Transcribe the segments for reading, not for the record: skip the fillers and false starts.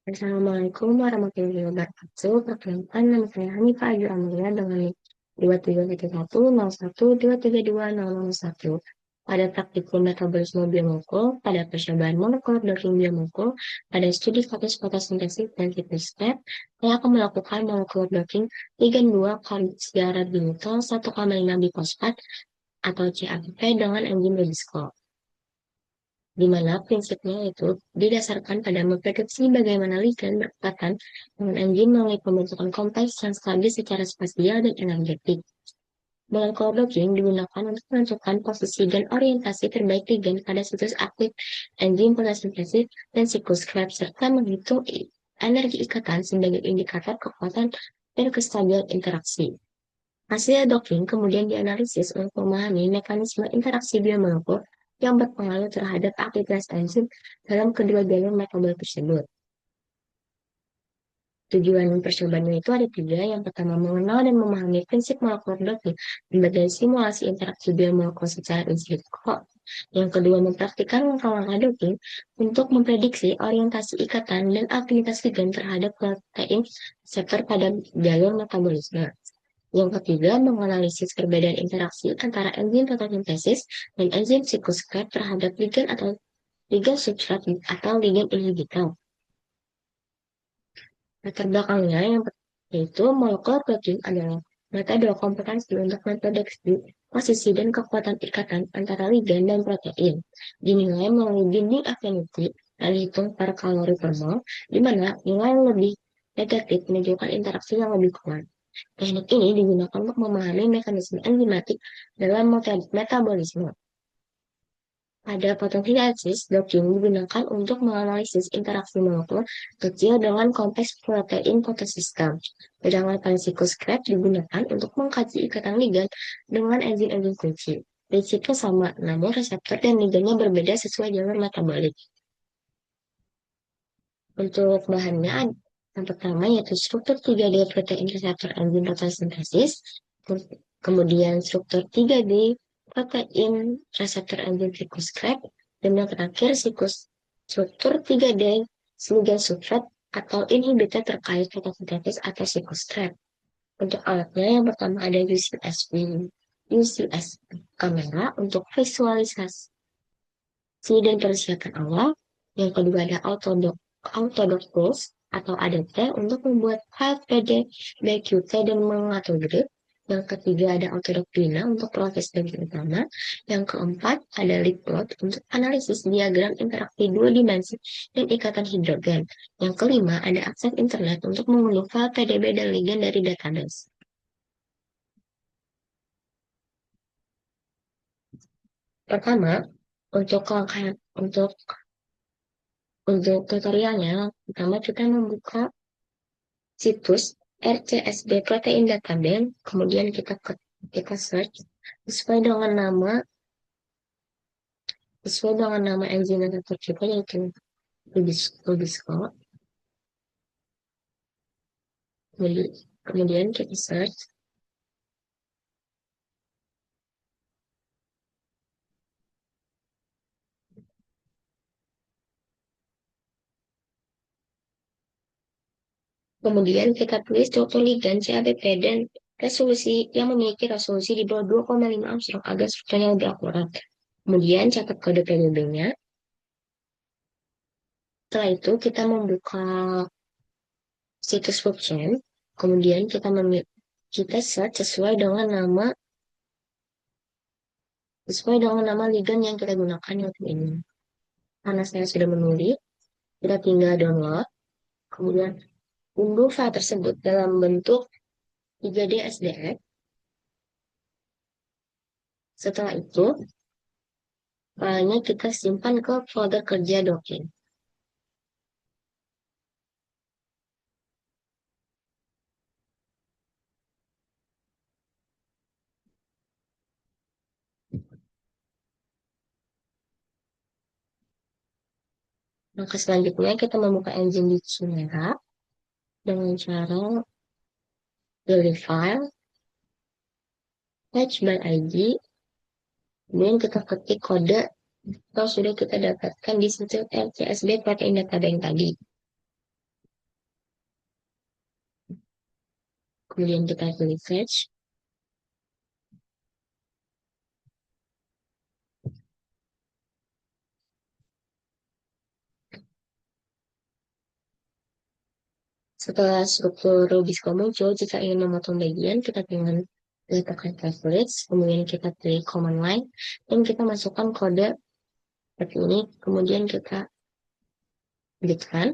Assalamualaikum warahmatullahi wabarakatuh. Perkenalkan, nama saya Hanifah Ayu Amelia dengan NIK 23110123220001. Pada praktikum metabolisme biomolekul, pada percobaan molekul doping biomolekul, pada studi status fotosintesis dan siklus step, saya akan melakukan molekul doping ligan 2 karboksidarat 1,5 bifosfat atau CABP dengan enzim Rubisco, di mana prinsipnya itu didasarkan pada memprediksi bagaimana ligan berkekuatan dengan enzim melalui pembentukan kompleks yang stabil secara spasial dan energetik. Molekul blocking digunakan untuk menentukan posisi dan orientasi terbaik ligan pada situs aktif enzim fotosintesis dan siklus Krebs, serta menghitung energi ikatan sebagai indikator kekuatan dan kestabilan interaksi. Hasil docking kemudian dianalisis untuk memahami mekanisme interaksi biomolekul yang berpengaruh terhadap aktivitas enzim dalam kedua jalur metabolik tersebut. Tujuan percobaannya itu ada tiga. Yang pertama, mengenal dan memahami prinsip molekular docking sebagai simulasi interaksi biomolekul secara in silico. Yang kedua, mempraktikkan langkah-langkah docking untuk memprediksi orientasi ikatan dan aktivitas ligan terhadap protein reseptor pada jalur metabolisme. Yang ketiga, menganalisis perbedaan interaksi antara enzim fotosintesis dan enzim siklus Krebs terhadap ligan atau ligan substrat atau ligan inhibitor. Latar belakangnya yang yaitu molekular protein adalah metode kompetensi untuk memprediksi posisi dan kekuatan ikatan antara ligan dan protein. Dinilai melalui binding affinity dan dihitung per kalori per mol, di mana nilai yang lebih negatif menunjukkan interaksi yang lebih kuat. Teknik ini digunakan untuk memahami mekanisme enzimatik dalam metabolisme. Pada fotosintesis, docking digunakan untuk menganalisis interaksi molekul kecil dengan kompleks protein fotosistem. Sedangkan pada siklus Krebs digunakan untuk mengkaji ikatan ligan dengan enzim-enzim kunci. Prinsipnya sama, namun reseptor dan ligannya berbeda sesuai jalur metabolik. Untuk bahannya, yang pertama yaitu struktur 3D protein reseptor enzim fotosintesis, kemudian struktur 3D protein reseptor enzim siklus Krebs, dan yang terakhir struktur 3D ligan substrat atau inhibitor terkait fotosintesis atau siklus Krebs. Untuk alatnya yang pertama ada UCS kamera untuk visualisasi dan persiapan awal. Yang kedua ada Autodoc Tools atau ADT untuk membuat file PDBQT dan mengatur grip. Yang ketiga ada Autodoc Dina untuk proses bagian utama. Yang keempat ada Leapplot untuk analisis diagram interaksi dua dimensi dan ikatan hidrogen. Yang kelima ada akses internet untuk mengunduh file PDB dan ligan dari database. Pertama, untuk langkah untuk tutorialnya, pertama kita membuka situs RCSB Protein Database, kemudian kita search sesuai dengan nama enzim reseptor kita yaitu Rubisco. Kemudian kita search. Kemudian kita tulis struktur ligan CABP dan resolusi yang memiliki resolusi di bawah 2,5 Angstrom agar strukturnya lebih akurat. Kemudian catat kode PDB-nya. Setelah itu kita membuka situs WebChain, kemudian kita search sesuai dengan nama ligan yang kita gunakan yaitu ini. Karena saya sudah menulis, kita tinggal download, kemudian unduh file tersebut dalam bentuk 3D SDF. Setelah itu, filenya kita simpan ke folder kerja docking. Langkah selanjutnya kita membuka enzim di Chimera dengan cara delete file, fetch by ID, kemudian kita ketik kode yang sudah kita dapatkan di situs RCSB Protein Data Bank tadi. kemudian kita pilih fetch. Setelah struktur Rubisco muncul, jika ingin memotong bagian, kita tinggal letakkan favorites, kemudian kita pilih command line, dan kita masukkan kode seperti ini, kemudian kita editkan,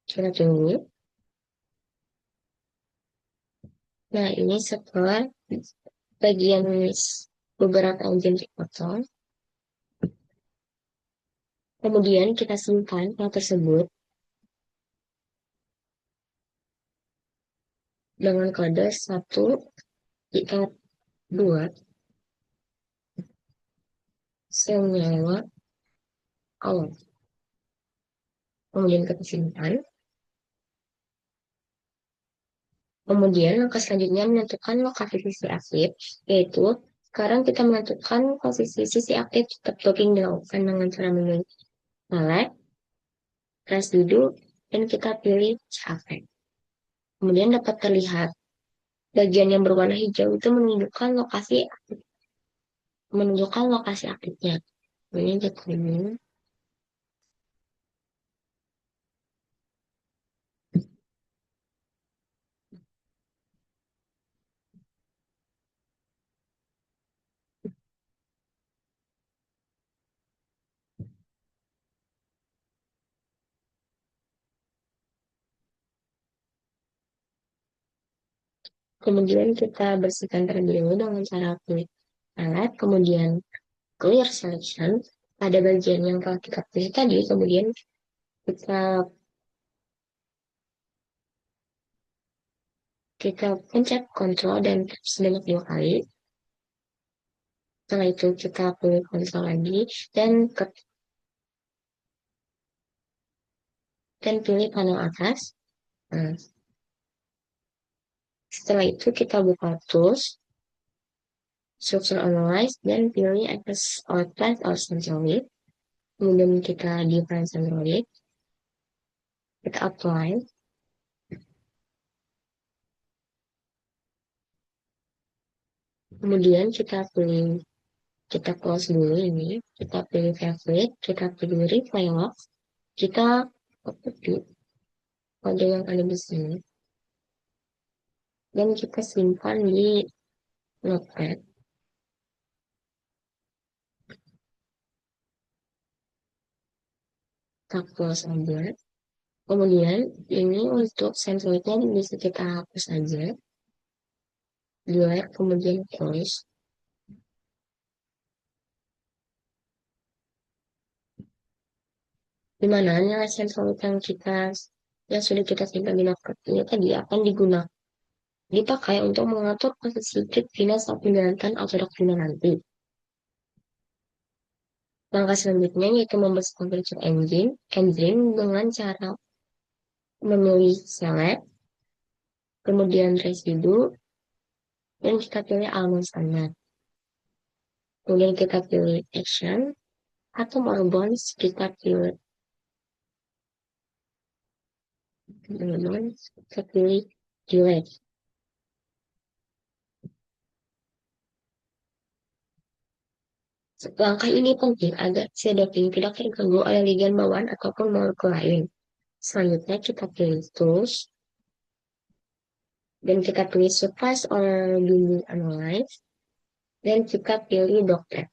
kita tunggu. Nah, ini setelah bagian beberapa engine dipotong, kemudian kita simpan file tersebut dengan kode 1 IR2 senyawa alam. Kemudian kita simpan. Kemudian langkah selanjutnya menentukan lokasi sisi aktif, yaitu sekarang kita menentukan posisi sisi aktif tetap docking dilakukan dengan cara memilih select, press duduk, dan kita pilih CAP. Kemudian dapat terlihat bagian yang berwarna hijau itu menunjukkan lokasi aktifnya. Ini kita ini. Kemudian kita bersihkan terlebih dahulu dengan cara klik alat, kemudian clear selection pada bagian yang telah kita pilih tadi, kemudian kita kita pencet Ctrl dan Tab sebanyak 2 kali. Setelah itu kita pilih Ctrl lagi dan pilih panel atas. Nah, setelah itu kita buka Tools, Structure Analyze, dan pilih Access Outlet or Centroid. Kemudian kita define Centroid. Kita apply. Kemudian kita close dulu ini. Kita pilih favorite, kita pilih reply lock. Kita copy kode yang ada di sini. Dan kita simpan di notepad. Kita close aja. Kemudian ini untuk centroidnya bisa kita hapus aja. Delete, kemudian close. Dimana nilai centroid yang sudah kita simpan di notepad ini tadi akan dipakai untuk mengatur posisi trik final saat menjalankan autodoc nanti. Langkah selanjutnya yaitu membersihkan feature engine dengan cara memilih select, kemudian residue, dan kita pilih elemen standar. Kemudian kita pilih action, atau more bonds, kita pilih delete. Langkah ini penting agar sedoking tidak terganggu oleh ligan bawaan ataupun molekul lain. Selanjutnya kita pilih tools, dan kita pilih surprise or dulu analyze, dan kita pilih doctor.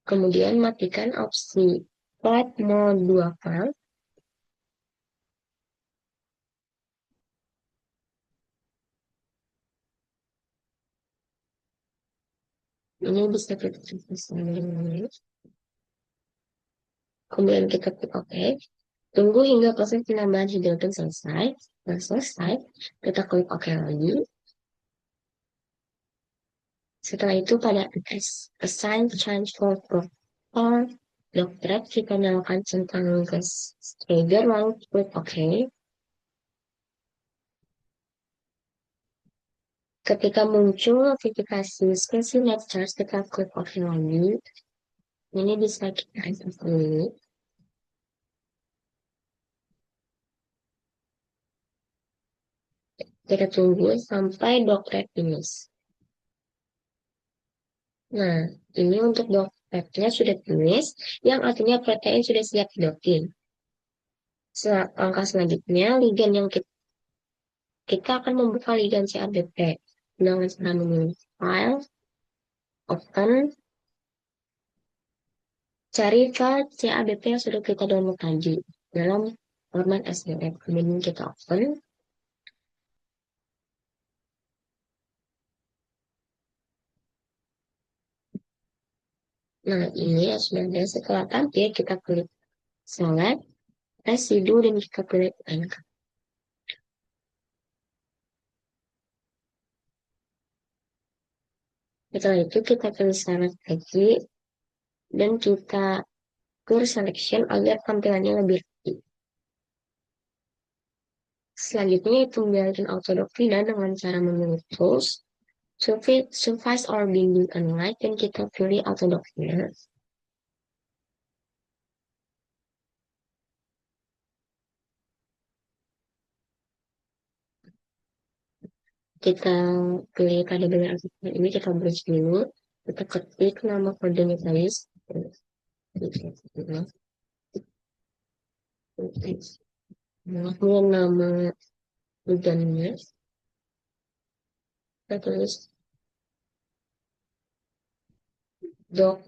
Kemudian matikan opsi flight mode 2 file. Ini bisa kita selesai. Kemudian kita klik OK. Tunggu hingga proses penambahan hidrogen selesai. Nah, selesai, kita klik OK lagi. Setelah itu pada Assign Change for Protocol Doctorate, kita nyalakan centang gas trigger, lalu klik OK. Ketika muncul notifikasi Special Net Charge, kita klik OK lagi. Ini bisa kita akses dulu. Kita tunggu sampai doc finish. Nah, ini untuk doc sudah finish, yang artinya protein sudah siap di docking. Langkah selanjutnya, ligand yang kita akan membuka ligand CABP dengan cara memilih file, open, cari file CABP yang sudah kita download tadi dalam format SDF. Kemudian kita open. Nah, ini ya sudah ada. Setelah tampil, kita klik select, residu, dan kita klik enter. Setelah itu kita pilih syarat lagi dan kita clear selection agar tampilannya lebih rapi. Selanjutnya itu menjalankan autodoc dan dengan cara memilih tools, suffice or binding unlike, dan kita pilih autodoc. Kita pilih pada bagian artikel ini, kita bridge dulu, kita ketik nama kodenya tadi, kemudian nama udannya, kita tulis doc,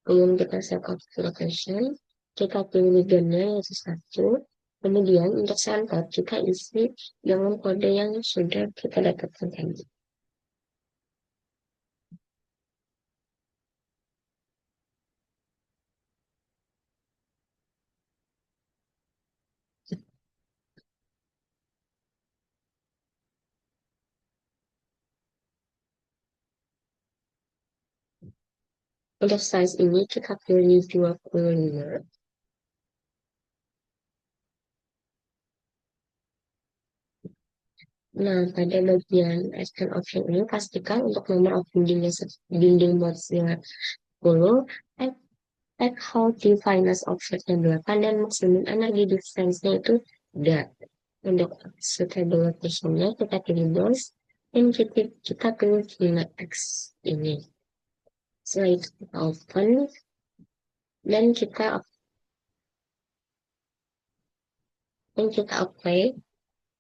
kemudian kita set location, kita pilih liganya yaitu satu, kemudian untuk sampel kita isi dengan kode yang sudah kita dapatkan tadi. Untuk size ini kita pilih 25. Nah, pada bagian extend option ini pastikan untuk nomor of binding boxnya 10, add healthy finance offsetnya 8, dan maksimum energi defense-nya itu udah. Untuk suitable location-nya kita pilih box, dan kita pilih Vina X ini. Setelah itu kita open, dan kita apply,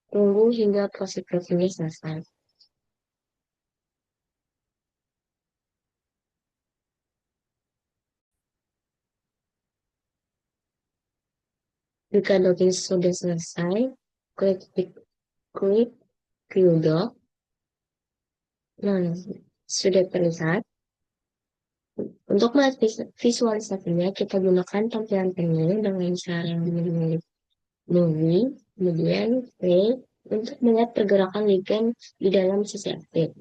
tunggu hingga proses ini selesai. Jika docking sudah selesai, klik klik view doc. Nah, sudah terlihat. Untuk melihat visualisasinya, kita gunakan tampilan panel dengan cara memilih movie, kemudian play, untuk melihat pergerakan ligand di dalam sisi aktif.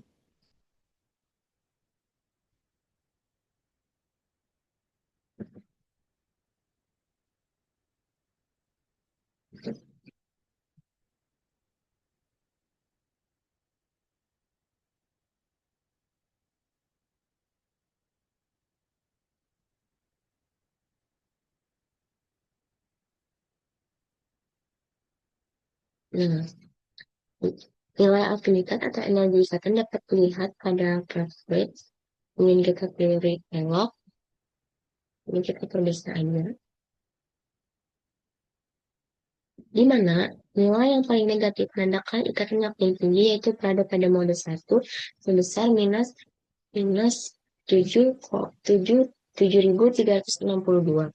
Nah, nilai afinitas atau energi ikatan dapat dilihat pada graph. Kemudian kita pilih elok, ini kita perbesar aja. Di mana nilai yang paling negatif menandakan ikatan yang paling tinggi, yaitu berada pada mode 1 sebesar minus 7.362.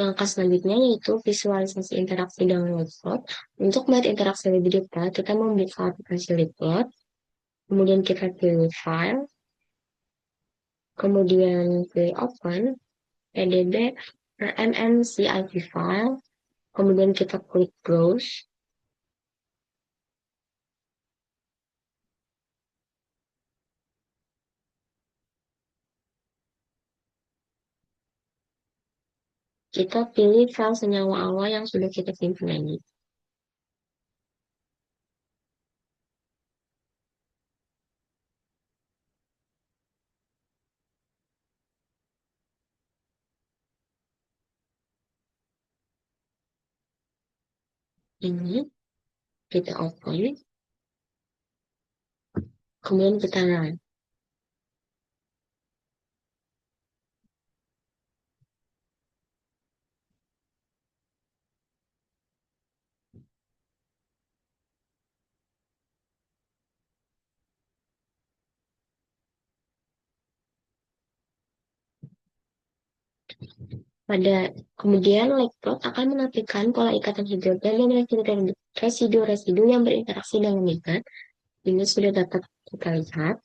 Langkah selanjutnya yaitu visualisasi interaksi dengan Leadplot. Untuk melihat interaksi lebih detail, kita membuka aplikasi Leadplot, kemudian kita pilih File, kemudian pilih Open, pdb, mmcip file, kemudian kita klik Browse, kita pilih file senyawa awal yang sudah kita simpan lagi. Ini kita open, kemudian kita run. Pada kemudian Lightplot akan menampilkan pola ikatan hidrogen dan residu-residu yang berinteraksi dengan ligat. Ini sudah dapat kita lihat.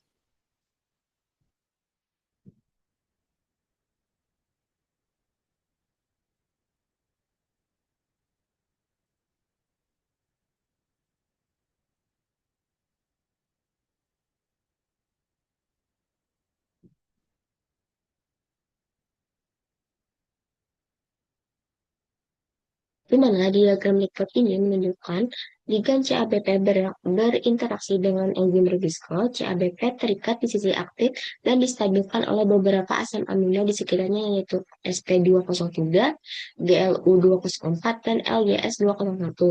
Di mana diagram Likert ini menunjukkan ligan CABP berinteraksi dengan enzim Rubisco. CABP terikat di sisi aktif dan distabilkan oleh beberapa asam amino di sekitarnya yaitu SP203, GLU204, dan LYS201.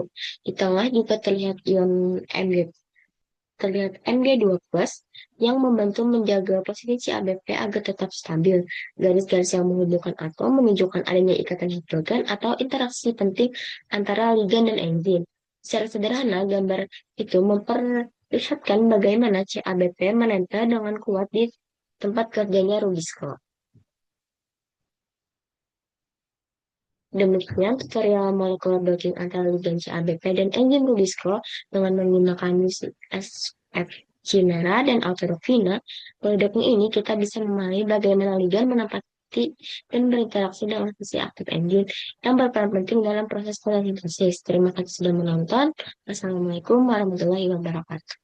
Di tengah juga terlihat ion Mg terlihat Mg2+ yang membantu menjaga posisi CABP agar tetap stabil. Garis-garis yang menghubungkan atom menunjukkan adanya ikatan hidrogen atau interaksi penting antara ligan dan enzim. Secara sederhana, gambar itu memperlihatkan bagaimana CABP menempel dengan kuat di tempat kerjanya Rubisco. Demikian tutorial molekular docking antara ligan CABP dan enzim Rubisco dengan menggunakan SF Chimera dan Alterofina. Melalui docking ini kita bisa memahami bagaimana ligan menempati dan berinteraksi dengan sisi aktif enzim yang berperan penting dalam proses fotosintesis. Terima kasih sudah menonton. Wassalamualaikum warahmatullahi wabarakatuh.